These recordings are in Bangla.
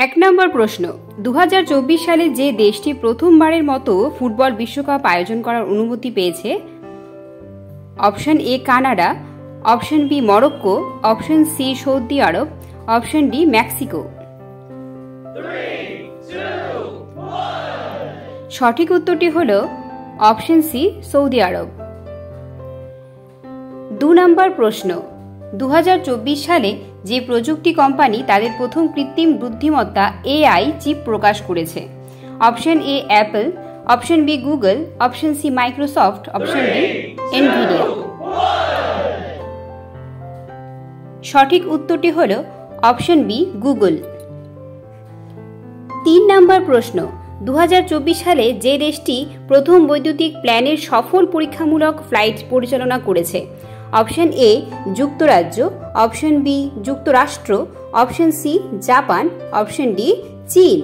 এক নম্বর প্রশ্ন, 2024 সালে যে দেশটি প্রথমবারের মতো ফুটবল বিশ্বকাপ আয়োজন করার অনুমতি পেয়েছে? Option A Canada, option B Morocco, option C Saudi Arab, option D Mexico. সঠিক উত্তরটি হল অপশন সি সৌদি আরব। 2 নম্বর প্রশ্ন, 2024 সালে যে প্রযুক্তি কোম্পানি তাদের প্রথম কৃত্রিম বুদ্ধিমত্তা AI চিপ প্রকাশ করেছে? Option A Apple, option B Google, option C Microsoft, option D Nvidia. সঠিক উত্তরটি হল অপশন বি গুগল। 3 নম্বর প্রশ্ন, 2024 সালে যে দেশটি প্রথম বৈদ্যুতিক প্লেনের সফল পরীক্ষামূলক ফ্লাইট পরিচালনা করেছে? অপশন এ যুক্তরাজ্য, অপশন বি যুক্তরাষ্ট্র, option C Japan, option D চীন।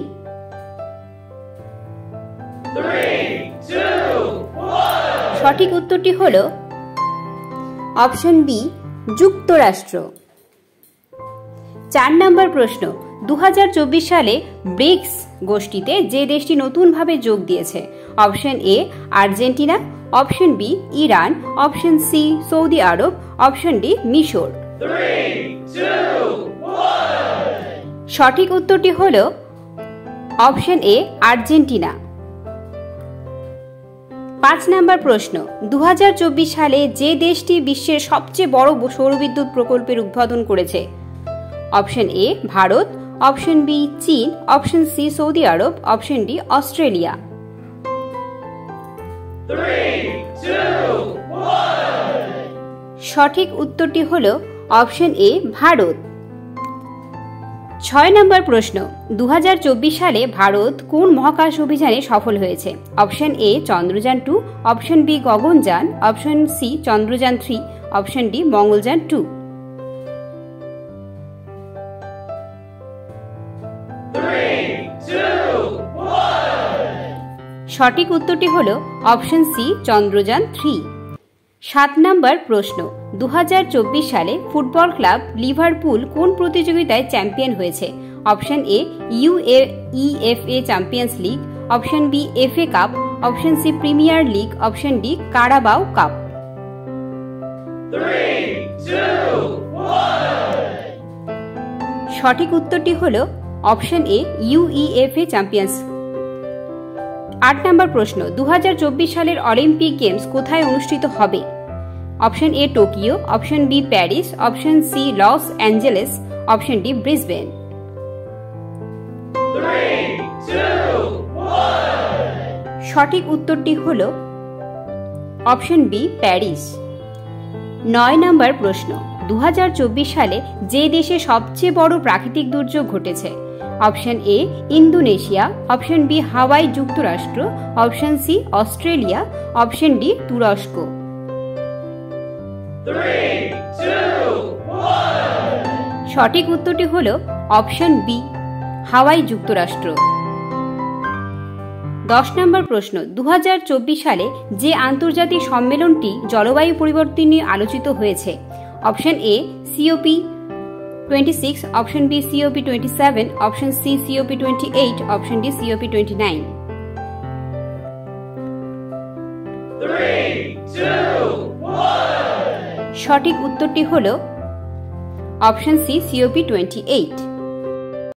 সঠিক উত্তরটি হল অপশন বি যুক্তরাষ্ট্র। 4 নম্বর প্রশ্ন, 2024 সালে ব্রিক্স গোষ্ঠীতে যে দেশটি নতুনভাবে যোগ দিয়েছে? Option A Argentina, option B Iran, option C Saudi Arab, option D মিশর। সঠিক উত্তরটি হল অপশন এ আর্জেন্টিনা। 5 নম্বর প্রশ্ন, 2024 সালে যে দেশটি বিশ্বের সবচেয়ে বড় সৌরবিদ্যুৎ প্রকল্পের উদ্বোধন করেছে? Option A Bharat, option B চীন, option C Saudi Arab, option D Australia. সঠিক উত্তরটি হল অপশন এ ভারত। 6 নম্বর প্রশ্ন, 2024 সালে ভারত কোন মহাকাশ অভিযানে সফল হয়েছে? Option A Chandrayaan 2, option B Gaganyaan, option C Chandrayaan 3, option D Mangalyaan 2। সঠিক উত্তরটি হল অপশন সি চন্দ্রযান 3। 7 নম্বর প্রশ্ন, 2024 সালে ফুটবল ক্লাব লিভারপুল কোন প্রতিযোগিতায় চ্যাম্পিয়ন হয়েছে? Option A UEFA Champions League, option B FA cup, option C Premier League, option D Carabao Cup. সঠিক উত্তরটি হল অপশন এ UEFA চ্যাম্পিয়ন্স। 8 নম্বর প্রশ্ন, 2024 সালের অলিম্পিক গেমস কোথায় অনুষ্ঠিত হবে? Option A Tokyo, option B Paris, option C Los Angeles, option D Brisbane. সঠিক উত্তরটি হল অপশন বি প্যারিস। 9 নম্বর প্রশ্ন, 2024 সালে যে দেশে সবচেয়ে বড় প্রাকৃতিক দুর্যোগ ঘটেছে? Option A Indonesia, option B Hawaii যুক্তরাষ্ট্র, option C Australia, option D তুরস্ক। সঠিক উত্তরটি হল অপশন বি হাওয়াই যুক্তরাষ্ট্র। 10 নম্বর প্রশ্ন, 2024 সালে যে আন্তর্জাতিক সম্মেলনটি জলবায়ু পরিবর্তন নিয়ে আলোচিত হয়েছে? Option A COP26, option B COP27, option C COP28, option D COP29। সঠিক উত্তরটি হল অপশন সি COP28।